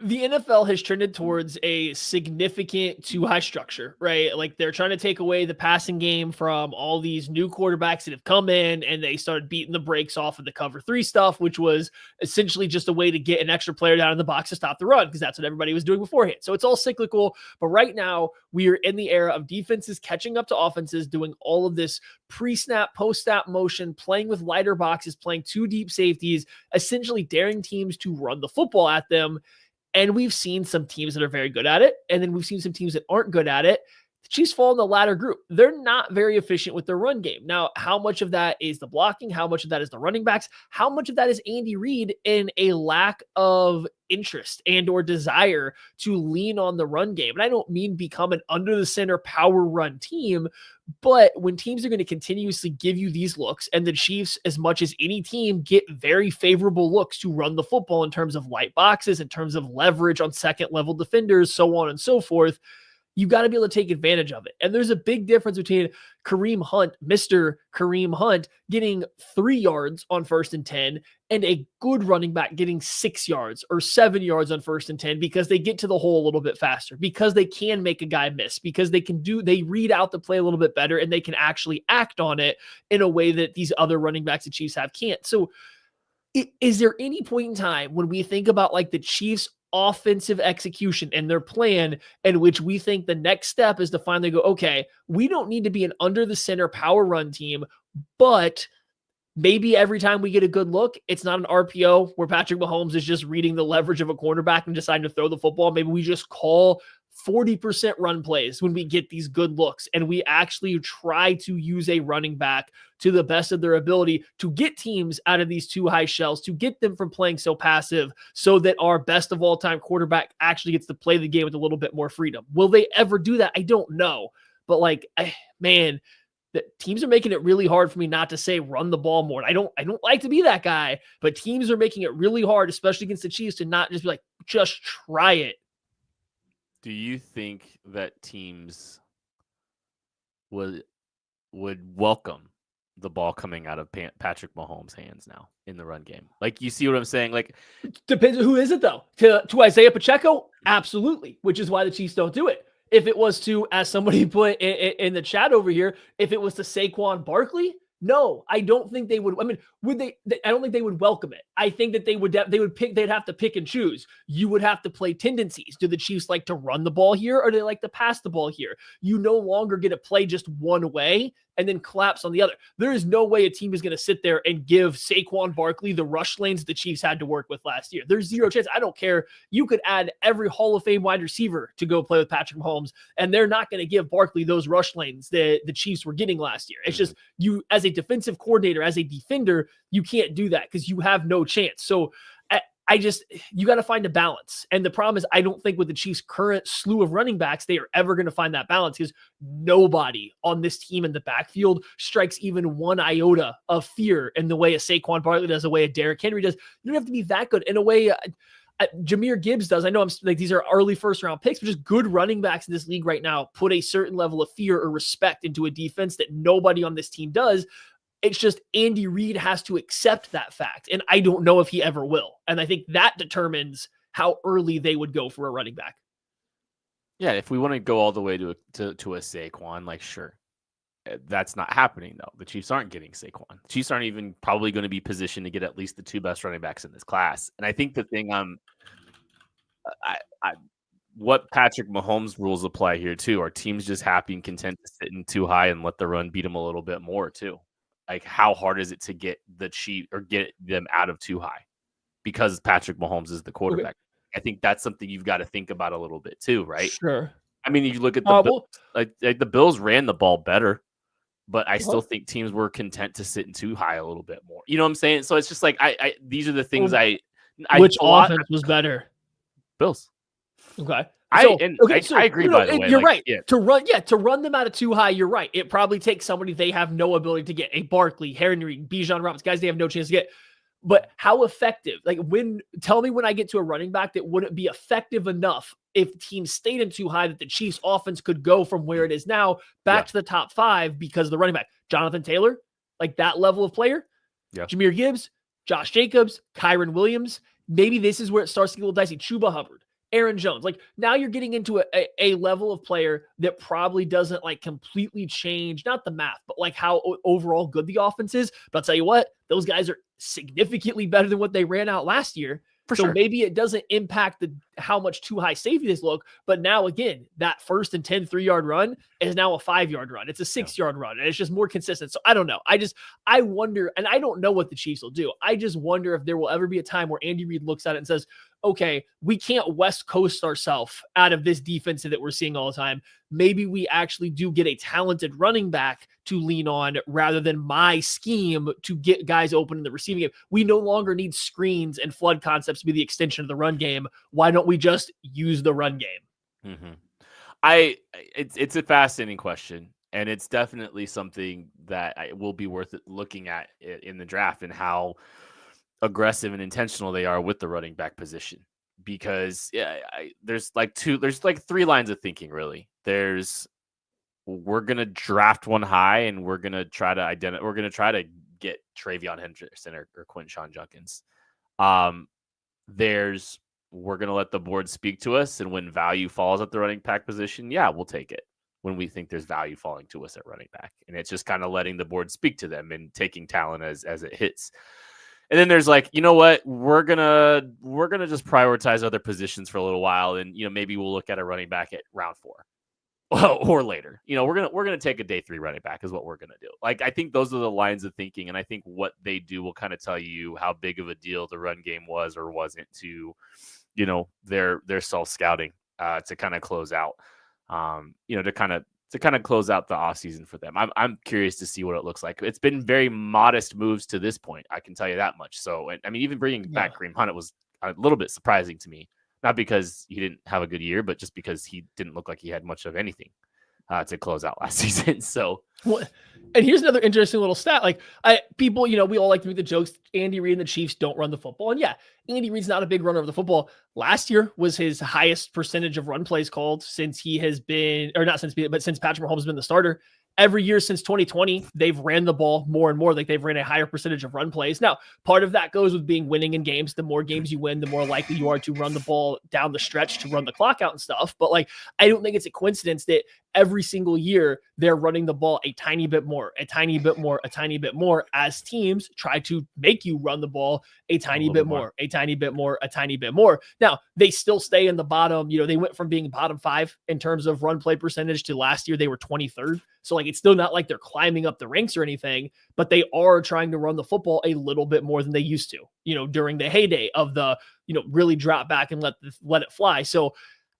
the NFL has trended towards a significant too high structure, right? Like they're trying to take away the passing game from all these new quarterbacks that have come in, and they started beating the brakes off of the cover 3 stuff, which was essentially just a way to get an extra player down in the box to stop the run, because that's what everybody was doing beforehand. So it's all cyclical, but right now we are in the era of defenses catching up to offenses, doing all of this pre-snap, post-snap motion, playing with lighter boxes, playing 2 deep safeties, essentially daring teams to run the football at them. And we've seen some teams that are very good at it, and then we've seen some teams that aren't good at it. The Chiefs fall in the latter group. They're not very efficient with their run game. Now, how much of that is the blocking? How much of that is the running backs? How much of that is Andy Reid in a lack of interest and or desire to lean on the run game? And I don't mean become an under the center power run team, but when teams are going to continuously give you these looks, and the Chiefs, as much as any team, get very favorable looks to run the football in terms of light boxes, in terms of leverage on second level defenders, so on and so forth, you got to be able to take advantage of it. And there's a big difference between Kareem Hunt, Mr. Kareem Hunt, getting 3 yards on 1st and 10 and a good running back getting 6 yards or 7 yards on 1st and 10 because they get to the hole a little bit faster, because they can make a guy miss, because they read out the play a little bit better and they can actually act on it in a way that these other running backs the Chiefs have can't. So is there any point in time when we think about like the Chiefs offensive execution and their plan in which we think the next step is to finally go, okay, we don't need to be an under the center power run team, but maybe every time we get a good look, it's not an RPO where Patrick Mahomes is just reading the leverage of a cornerback and deciding to throw the football. Maybe we just call 40% run plays when we get these good looks, and we actually try to use a running back to the best of their ability to get teams out of these too high shells, to get them from playing so passive, so that our best of all time quarterback actually gets to play the game with a little bit more freedom. Will they ever do that? I don't know. But man, the teams are making it really hard for me not to say run the ball more. I don't like to be that guy, but teams are making it really hard, especially against the Chiefs, to not just be like, just try it. Do you think that teams would welcome the ball coming out of Patrick Mahomes' hands now in the run game? Like, you see what I'm saying? Like, depends on who is it though. To Isaiah Pacheco, absolutely, which is why the Chiefs don't do it. If it was to, as somebody put in the chat over here, if it was to Saquon Barkley, no, I don't think they would. I mean, would they? I don't think they would welcome it. I think that they'd have to pick and choose. You would have to play tendencies. Do the Chiefs like to run the ball here, or do they like to pass the ball here? You no longer get to play just one way and then collapse on the other. There is no way a team is going to sit there and give Saquon Barkley the rush lanes the Chiefs had to work with last year. There's zero chance. I don't care. You could add every Hall of Fame wide receiver to go play with Patrick Mahomes, and they're not going to give Barkley those rush lanes that the Chiefs were getting last year. It's just, you as a defensive coordinator, as a defender, you can't do that because you have no chance. So you got to find a balance. And the problem is, I don't think with the Chiefs' current slew of running backs, they are ever going to find that balance, because nobody on this team in the backfield strikes even one iota of fear in the way a Saquon Barkley does, the way a Derrick Henry does. You don't have to be that good. In a way, Jahmyr Gibbs does. I know I'm like, these are early first round picks, but just good running backs in this league right now put a certain level of fear or respect into a defense that nobody on this team does. It's just Andy Reid has to accept that fact, and I don't know if he ever will. And I think that determines how early they would go for a running back. Yeah, if we want to go all the way to a Saquon, like, sure. That's not happening, though. The Chiefs aren't getting Saquon. The Chiefs aren't even probably going to be positioned to get at least the 2 best running backs in this class. And I think the thing what Patrick Mahomes rules apply here, too. Are teams just happy and content to sit in too high and let the run beat them a little bit more, too? Like, how hard is it to get the Chiefs or get them out of too high because Patrick Mahomes is the quarterback? Okay. I think that's something you've got to think about a little bit too, right? Sure. I mean, you look at the Bills, like the Bills ran the ball better, but I still think teams were content to sit in too high a little bit more. You know what I'm saying? So it's just like these are the things which offense was better? Bills. Okay. I agree, by the way. You're right. Yeah. To run them out of too high, you're right. It probably takes somebody they have no ability to get. A Barkley, Henry, Bijan Robinson, guys they have no chance to get. But how effective? Like, tell me when I get to a running back that wouldn't be effective enough if teams stayed in too high that the Chiefs offense could go from where it is now back to the top 5 because of the running back. Jonathan Taylor, like that level of player. Yeah. Jahmyr Gibbs, Josh Jacobs, Kyron Williams. Maybe this is where it starts to get a little dicey. Chuba Hubbard. Aaron Jones. Like, now you're getting into a level of player that probably doesn't like completely change, not the math, but like how overall good the offense is. But I'll tell you what, those guys are significantly better than what they ran out last year. So maybe it doesn't impact how much too high safeties look. But now, again, that 1st and 10 3-yard run is now a 5-yard run. It's a 6-yard run. And it's just more consistent. So I don't know. I wonder, and I don't know what the Chiefs will do. I just wonder if there will ever be a time where Andy Reid looks at it and says, okay, we can't West Coast ourselves out of this defense that we're seeing all the time. Maybe we actually do get a talented running back to lean on rather than my scheme to get guys open in the receiving game. We no longer need screens and flood concepts to be the extension of the run game. Why don't we just use the run game? It's a fascinating question, and it's definitely something that will be worth looking at in the draft and how aggressive and intentional they are with the running back position. Because there's three lines of thinking really. There's we're gonna draft one high and we're gonna try to get Travion Henderson or Quinshon Judkins. There's we're going to let the board speak to us, and when value falls at the running back position, we'll take it when we think there's value falling to us at running back. And it's just kind of letting the board speak to them and taking talent as it hits. And then there's like, you know what, we're going to just prioritize other positions for a little while. And, maybe we'll look at a running back at round 4 or later. We're going to take a day 3 running back is what we're going to do. Like, I think those are the lines of thinking. And I think what they do will kind of tell you how big of a deal the run game was or wasn't to, their self-scouting to kind of close out, to kind of close out the offseason for them. I'm curious to see what it looks like. It's been very modest moves to this point. I can tell you that much. So, I mean, even bringing back Kareem Hunt, it was a little bit surprising to me, not because he didn't have a good year, but just because he didn't look like he had much of anything to close out last season. So, and here's another interesting little stat. Like people, we all like to make the jokes. Andy Reid and the Chiefs don't run the football. And Andy Reid's not a big runner of the football. Last year was his highest percentage of run plays called since he has been, or not since, but since Patrick Mahomes has been the starter. Every year since 2020, they've ran the ball more and more. Like they've ran a higher percentage of run plays. Now, part of that goes with being winning in games. The more games you win, the more likely you are to run the ball down the stretch to run the clock out and stuff. But I don't think it's a coincidence that every single year they're running the ball a tiny bit more, a tiny bit more, a tiny bit more as teams try to make you run the ball a tiny bit more, a tiny bit more, a tiny bit more. Now, they still stay in the bottom. They went from being bottom 5 in terms of run play percentage to last year they were 23rd. So it's still not like they're climbing up the ranks or anything, but they are trying to run the football a little bit more than they used to, during the heyday of the, really drop back and let it fly. So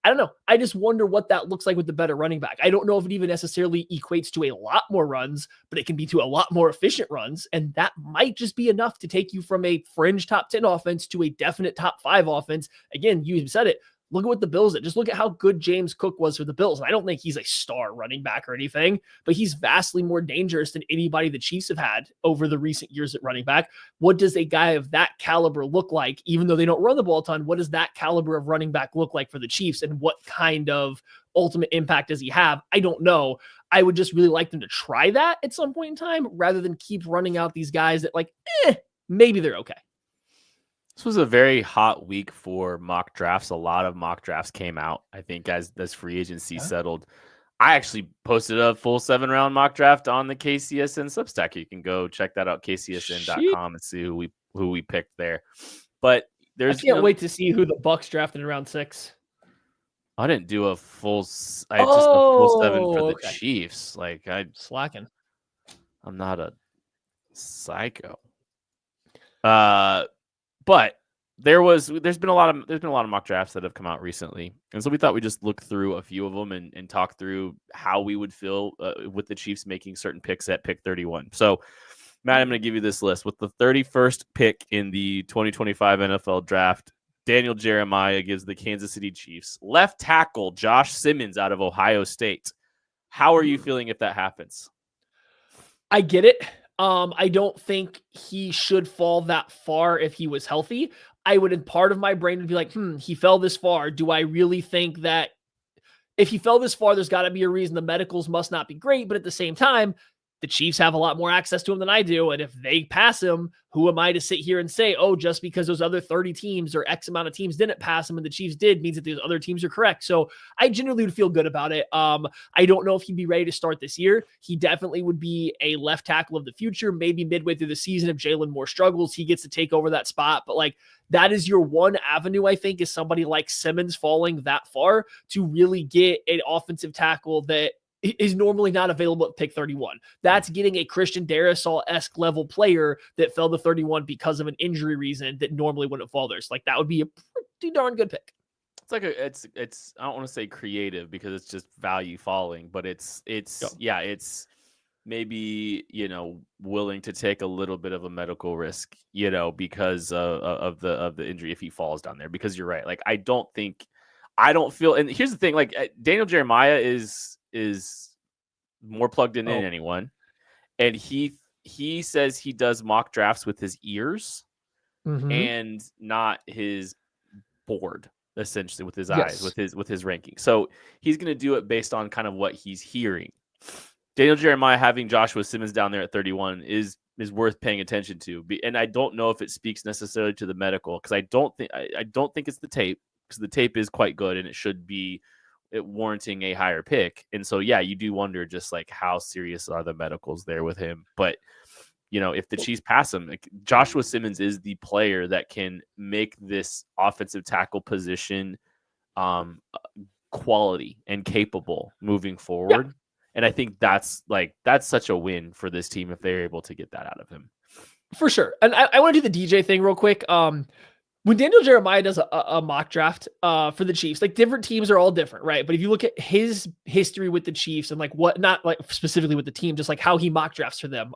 I don't know. I just wonder what that looks like with the better running back. I don't know if it even necessarily equates to a lot more runs, but it can be to a lot more efficient runs. And that might just be enough to take you from a fringe top 10 offense to a definite top 5 offense. Again, you said it. Look at what the Bills did. Just look at how good James Cook was for the Bills. And I don't think he's a star running back or anything, but he's vastly more dangerous than anybody the Chiefs have had over the recent years at running back. What does a guy of that caliber look like? Even though they don't run the ball a ton, what does that caliber of running back look like for the Chiefs? And what kind of ultimate impact does he have? I don't know. I would just really like them to try that at some point in time rather than keep running out these guys that maybe they're okay. This was a very hot week for mock drafts. A lot of mock drafts came out, I think, as free agency settled. I actually posted a full 7-round mock draft on the KCSN Substack. You can go check that out, kcsn.com, and see who we picked there. But I can't wait to see who the Bucs drafted in round 6. I didn't do a full 7 for the Chiefs. Slacking. I'm not a psycho. But there's been a lot of mock drafts that have come out recently, and so we thought we'd just look through a few of them and talk through how we would feel with the Chiefs making certain picks at pick 31. So, Matt, I'm going to give you this list with the 31st pick in the 2025 NFL Draft. Daniel Jeremiah gives the Kansas City Chiefs left tackle Josh Simmons out of Ohio State. How are you feeling if that happens? I get it. I don't think he should fall that far if he was healthy. Part of my brain would be like, he fell this far. Do I really think that if he fell this far, there's got to be a reason? The medicals must not be great, but at the same time, the Chiefs have a lot more access to him than I do. And if they pass him, who am I to sit here and say, just because those other 30 teams or X amount of teams didn't pass him and the Chiefs did means that those other teams are correct. So I generally would feel good about it. I don't know if he'd be ready to start this year. He definitely would be a left tackle of the future. Maybe midway through the season, if Jalen Moore struggles, he gets to take over that spot. But that is your one avenue, I think, is somebody like Simmons falling that far to really get an offensive tackle that is normally not available at pick 31. That's getting a Christian Darrisaw-esque level player that fell to 31 because of an injury reason that normally wouldn't fall there. So that would be a pretty darn good pick. It's like it's I don't want to say creative because it's just value falling, but it's maybe, willing to take a little bit of a medical risk, because of the injury if he falls down there. Because you're right. Like I don't feel, and here's the thing, like Daniel Jeremiah is more plugged in than anyone, and he says he does mock drafts with his ears and not his board, essentially, with his eyes, with his ranking. So he's going to do it based on kind of what he's hearing. Daniel Jeremiah having Joshua Simmons down there at 31 is worth paying attention to. And I don't know if it speaks necessarily to the medical, because I don't think it's the tape, because the tape is quite good and it should be warranting a higher pick. And so, yeah, you do wonder just like how serious are the medicals there with him. But, if the Chiefs pass him, like, Joshua Simmons is the player that can make this offensive tackle position quality and capable moving forward. Yeah. And I think that's such a win for this team if they're able to get that out of him. For sure. And I want to do the DJ thing real quick. When Daniel Jeremiah does a mock draft for the Chiefs, like different teams are all different, right? But if you look at his history with the Chiefs and like what, not like specifically with the team, just like how he mock drafts for them.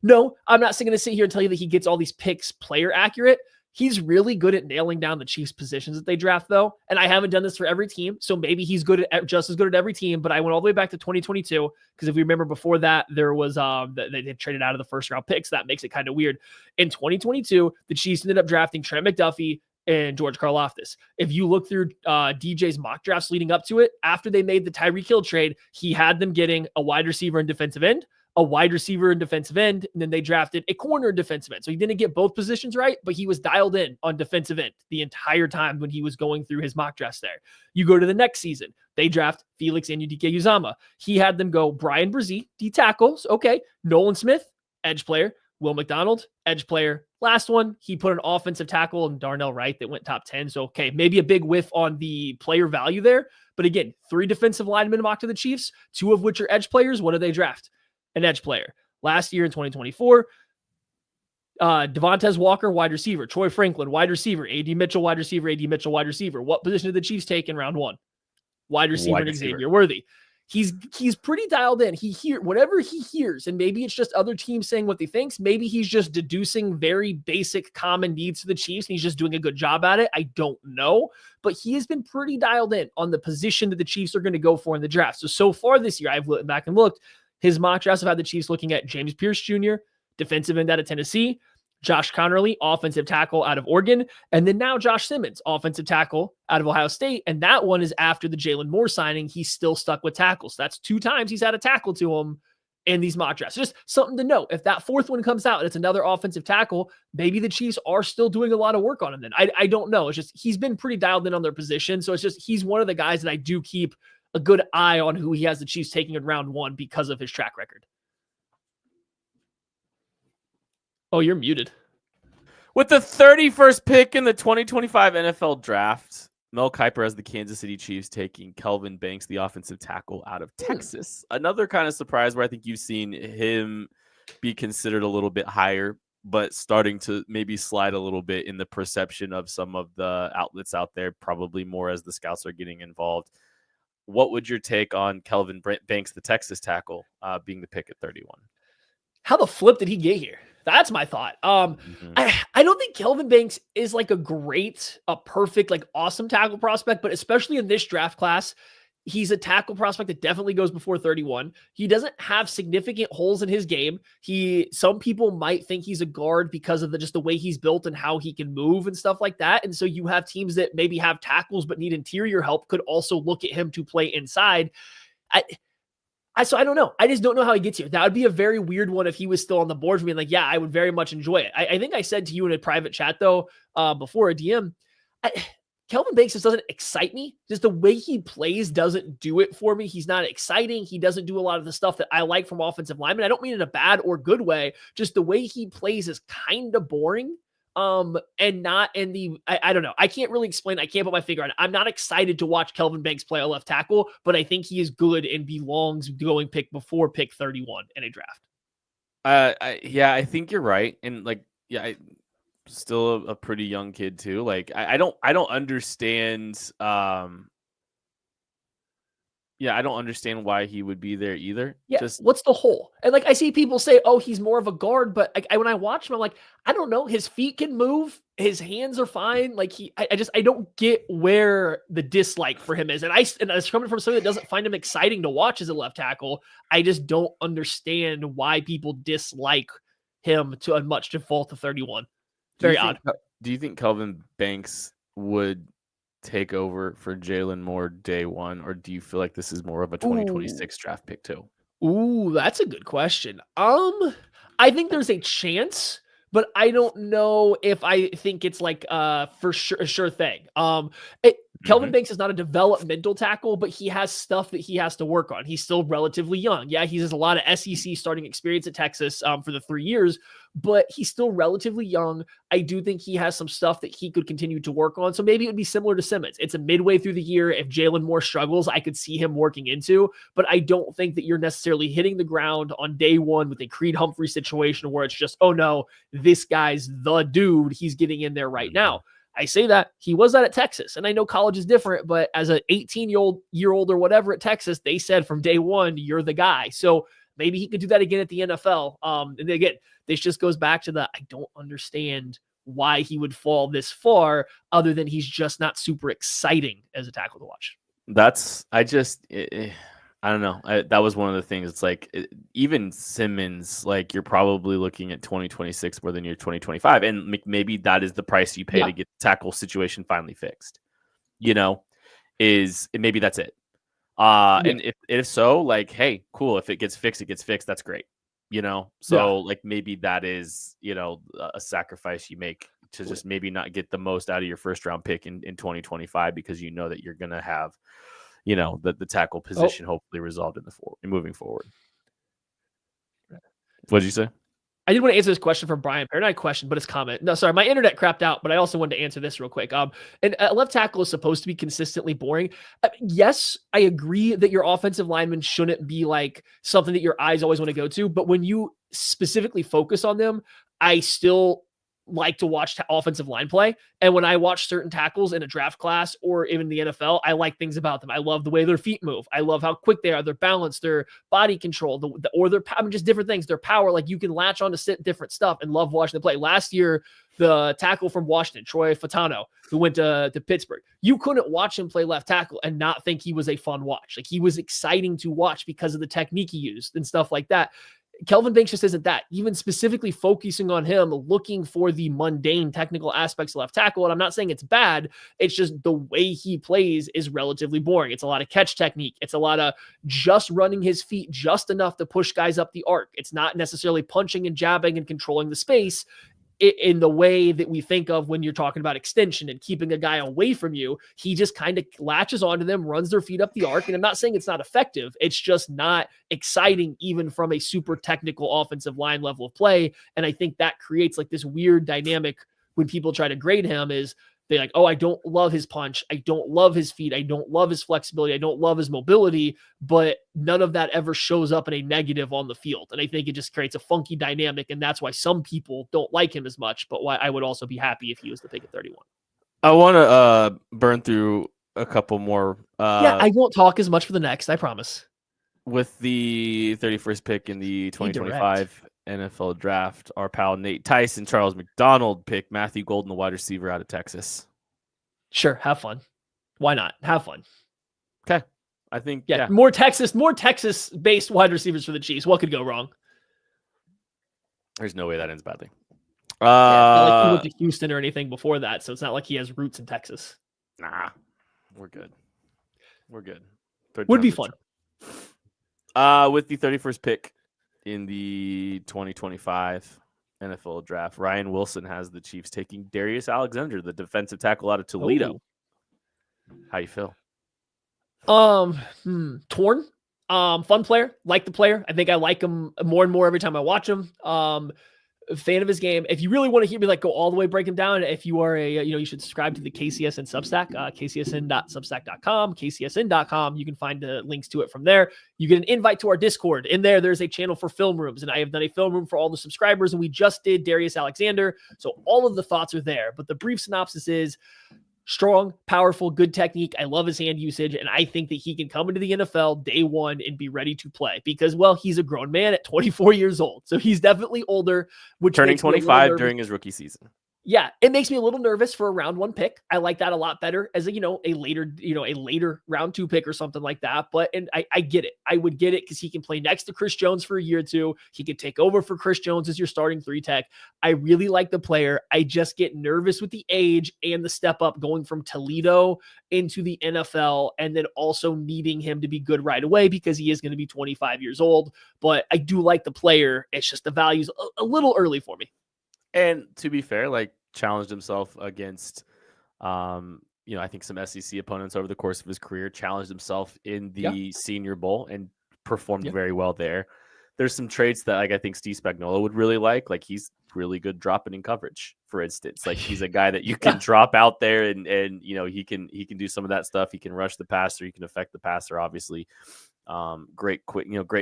No, I'm not going to sit here and tell you that he gets all these picks player accurate. He's really good at nailing down the Chiefs positions that they draft, though. And I haven't done this for every team, so maybe he's good at just as good at every team. But I went all the way back to 2022 because if we remember before that, there was they traded out of the first round picks. That makes it kind of weird. In 2022, the Chiefs ended up drafting Trent McDuffie and George Karlaftis. If you look through DJ's mock drafts leading up to it, after they made the Tyreek Hill trade, he had them getting a wide receiver and defensive end, a wide receiver and defensive end, and then they drafted a corner and defensive end. So he didn't get both positions right, but he was dialed in on defensive end the entire time when he was going through his mock drafts there. You go to the next season, they draft Felix Anudike-Uzomah. He had them go Brian Brzee, D tackles, okay, Nolan Smith, edge player, Will McDonald, edge player. Last one, he put an offensive tackle and Darnell Wright that went top 10. So, okay, maybe a big whiff on the player value there. But again, 3 defensive linemen mocked to the Chiefs, 2 of which are edge players. What do they draft? An edge player. Last year in 2024, Devontae Walker, wide receiver. Troy Franklin, wide receiver. A.D. Mitchell, wide receiver. A.D. Mitchell, wide receiver. What position did the Chiefs take in round 1? Wide receiver and Xavier Worthy. He's pretty dialed in. Whatever he hears, and maybe it's just other teams saying what they think. Maybe he's just deducing very basic common needs to the Chiefs, and he's just doing a good job at it. I don't know, but he has been pretty dialed in on the position that the Chiefs are going to go for in the draft. So far this year, I've looked back and looked. His mock drafts have had the Chiefs looking at James Pierce Jr., defensive end out of Tennessee, Josh Connerly, offensive tackle out of Oregon, and then now Josh Simmons, offensive tackle out of Ohio State. And that one is after the Jalen Moore signing. He's still stuck with tackles. So that's 2 times he's had a tackle to him in these mock drafts. Just something to note. If that 4th one comes out and it's another offensive tackle, maybe the Chiefs are still doing a lot of work on him then. I don't know. It's just he's been pretty dialed in on their position. So it's just he's one of the guys that I do keep a good eye on who he has the Chiefs taking in round 1 because of his track record. Oh, you're muted. With the 31st pick in the 2025 NFL Draft, Mel Kiper has the Kansas City Chiefs taking Kelvin Banks, the offensive tackle out of Texas. Another kind of surprise where I think you've seen him be considered a little bit higher, but starting to maybe slide a little bit in the perception of some of the outlets out there, probably more as the scouts are getting involved. What would your take on Kelvin Banks, the Texas tackle, being the pick at 31? How the flip did he get here? That's my thought. I don't think Kelvin Banks is like a perfect, like awesome tackle prospect, but especially in this draft class, he's a tackle prospect that definitely goes before 31. He doesn't have significant holes in his game. Some people might think he's a guard because of just the way he's built and how he can move and stuff like that. And so you have teams that maybe have tackles but need interior help could also look at him to play inside. So I don't know. I just don't know how he gets here. That would be a very weird one if he was still on the board for me. Like, yeah, I would very much enjoy it. I think I said to you in a private chat though, before a DM, Kelvin Banks just doesn't excite me. Just the way he plays doesn't do it for me. He's not exciting. He doesn't do a lot of the stuff that I like from offensive linemen. I don't mean in a bad or good way. Just the way he plays is kind of boring. And not in the, I don't know. I can't really explain. I can't put my finger on it. I'm not excited to watch Kelvin Banks play a left tackle, but I think he is good and belongs going pick before pick 31 in a draft. I think you're right. And still a pretty young kid too. Like I don't understand. Yeah, I don't understand why he would be there either. Yeah, Just what's the hole? And like I see people say, "Oh, he's more of a guard," but when I watch him, I'm like, I don't know. His feet can move, his hands are fine. Like I don't get where the dislike for him is. And it's coming from somebody that doesn't find him exciting to watch as a left tackle. I just don't understand why people dislike him to a much default of 31. Very odd. Do you think Kelvin Banks would take over for Jalen Moore day one, or do you feel like this is more of a 2026 draft pick too? Ooh, that's a good question. I think there's a chance, but I don't know if I think it's like for sure a sure thing. Kelvin Banks is not a developmental tackle, but he has stuff that he has to work on. He's still relatively young. Yeah, he has a lot of SEC starting experience at Texas for the 3 years, but he's still relatively young. I do think he has some stuff that he could continue to work on. So maybe it would be similar to Simmons. It's a midway through the year. If Jalen Moore struggles, I could see him working into, but I don't think that you're necessarily hitting the ground on day one with a Creed Humphrey situation where it's just, oh no, this guy's the dude. He's getting in there right now. I say that he was that at Texas, and I know college is different, but as an 18-year-old or whatever at Texas, they said from day one, you're the guy. So maybe he could do that again at the NFL. And again, this just goes back to I don't understand why he would fall this far other than he's just not super exciting as a tackle to watch. I don't know. That was one of the things. It's like even Simmons, like you're probably looking at 2026 more than your 2025. And maybe that is the price you pay to get the tackle situation finally fixed, maybe that's it. And if so, like, hey, cool. If it gets fixed, that's great. So like maybe that is, a sacrifice you make to just maybe not get the most out of your first round pick in 2025 because you know that you're going to have, the tackle position hopefully resolved in moving forward. What did you say? I did want to answer this question from Brian. Or not a question, but his comment. No, sorry, my internet crapped out, but I also wanted to answer this real quick. And left tackle is supposed to be consistently boring. Yes, I agree that your offensive lineman shouldn't be like something that your eyes always want to go to. But when you specifically focus on them, I still like to watch offensive line play. And when I watch certain tackles in a draft class or even the NFL, I like things about them. I love the way their feet move. I love how quick they are, their balance, their body control, just different things, their power. Like you can latch on to different stuff and love watching them play. Last year, the tackle from Washington, Troy Fatano, who went to Pittsburgh, you couldn't watch him play left tackle and not think he was a fun watch. Like he was exciting to watch because of the technique he used and stuff like that. Kelvin Banks just isn't that. Even specifically focusing on him, looking for the mundane technical aspects of left tackle. And I'm not saying it's bad. It's just the way he plays is relatively boring. It's a lot of catch technique. It's a lot of just running his feet just enough to push guys up the arc. It's not necessarily punching and jabbing and controlling the space in the way that we think of when you're talking about extension and keeping a guy away from you. He just kind of latches onto them, runs their feet up the arc. And I'm not saying it's not effective. It's just not exciting, even from a super technical offensive line level of play. And I think that creates like this weird dynamic when people try to grade him is they're like, oh, I don't love his punch. I don't love his feet. I don't love his flexibility. I don't love his mobility, but none of that ever shows up in a negative on the field. And I think it just creates a funky dynamic. And that's why some people don't like him as much, but why I would also be happy if he was the pick at 31. I want to burn through a couple more. I won't talk as much for the next, I promise. With the 31st pick in the 2025 NFL draft, our pal Nate Tyson, Charles McDonald pick Matthew Golden, the wide receiver out of Texas. Sure, have fun. Why not? Have fun. Okay. I think more Texas-based wide receivers for the Chiefs. What could go wrong? There's no way that ends badly. Like he went to Houston or anything before that, so it's not like he has roots in Texas. Nah, we're good. Would be fun. With the 31st pick in the 2025 NFL draft, Ryan Wilson has the Chiefs taking Darius Alexander, the defensive tackle out of Toledo. How you feel? Torn. Fun player. Like the player. I think I like him more and more every time I watch him. fan of his game. If you really want to hear me like go all the way break him down, if you are you should subscribe to the KCSN Substack, kcsn.substack.com, kcsn.com. You can find the links to it from there. You get an invite to our Discord. In there's a channel for film rooms, and I have done a film room for all the subscribers, and we just did Darius Alexander. So all of the thoughts are there. But the brief synopsis is strong, powerful, good technique. I love his hand usage, and I think that he can come into the NFL day one and be ready to play because, well, he's a grown man at 24 years old. So he's definitely older, which turning 25 during his rookie season. Yeah, it makes me a little nervous for a round 1 pick. I like that a lot better as a later round 2 pick or something like that. But I get it. I would get it because he can play next to Chris Jones for a year or two. He could take over for Chris Jones as your starting 3 tech. I really like the player. I just get nervous with the age and the step up going from Toledo into the NFL and then also needing him to be good right away because he is going to be 25 years old. But I do like the player. It's just the value's a little early for me. And to be fair, like challenged himself against, I think some SEC opponents over the course of his career, challenged himself in the Senior Bowl and performed very well there. There's some traits that I think Steve Spagnuolo would really like he's really good dropping in coverage, for instance. Like he's a guy that you can drop out there and he can do some of that stuff. He can rush the passer, he can affect the passer, obviously. Great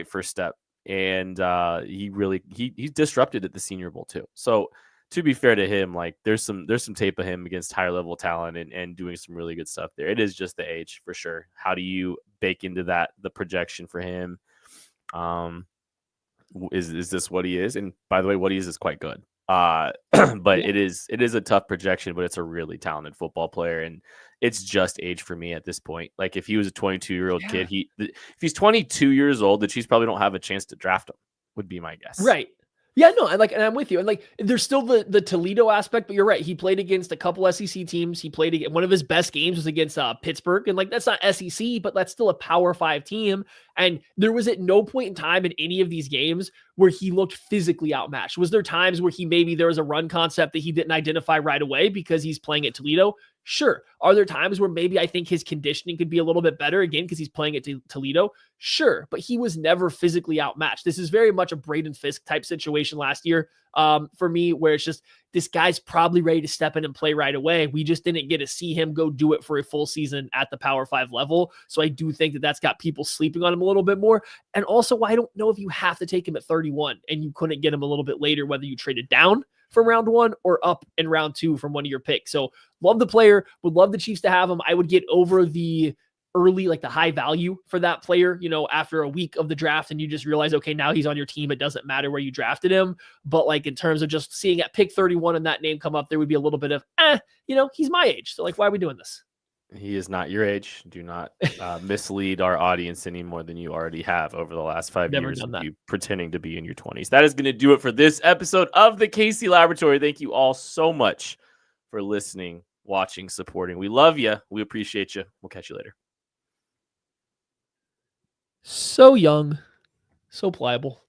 first step. And he disrupted at the Senior Bowl too. So to be fair to him, like there's some tape of him against higher level talent and doing some really good stuff there. It is just the age for sure. How do you bake into that the projection for him? Is this what he is? And by the way, what he is quite good. But it is a tough projection, but it's a really talented football player, and it's just age for me at this point. Like if he was a 22-year-old kid, if he's 22 years old, the Chiefs probably don't have a chance to draft him, would be my guess. Right. Yeah, no, and I'm with you. And there's still the Toledo aspect, but you're right. He played against a couple SEC teams. He played against one of his best games was against Pittsburgh, and that's not SEC, but that's still a Power 5 team. And there was at no point in time in any of these games where he looked physically outmatched. Was there times where there was a run concept that he didn't identify right away because he's playing at Toledo? Sure. Are there times where maybe I think his conditioning could be a little bit better again because he's playing at Toledo? Sure. But he was never physically outmatched. This is very much a Braden Fisk type situation last year for me, where it's just this guy's probably ready to step in and play right away. We just didn't get to see him go do it for a full season at the Power 5 level. So I do think that that's got people sleeping on him a little bit more. And also, I don't know if you have to take him at 31 and you couldn't get him a little bit later, whether you traded down from round 1 or up in round 2 from one of your picks. So love the player, would love the Chiefs to have him. I would get over the early, the high value for that player, after a week of the draft and you just realize, okay, now he's on your team. It doesn't matter where you drafted him. But in terms of just seeing at pick 31 and that name come up, there would be a little bit of, he's my age. So why are we doing this? He is not your age. Do not mislead our audience any more than you already have over the last 5 years of you pretending to be in your 20s. That is going to do it for this episode of the KC Laboratory. Thank you all so much for listening, watching, supporting. We love you. We appreciate you. We'll catch you later. So young, so pliable.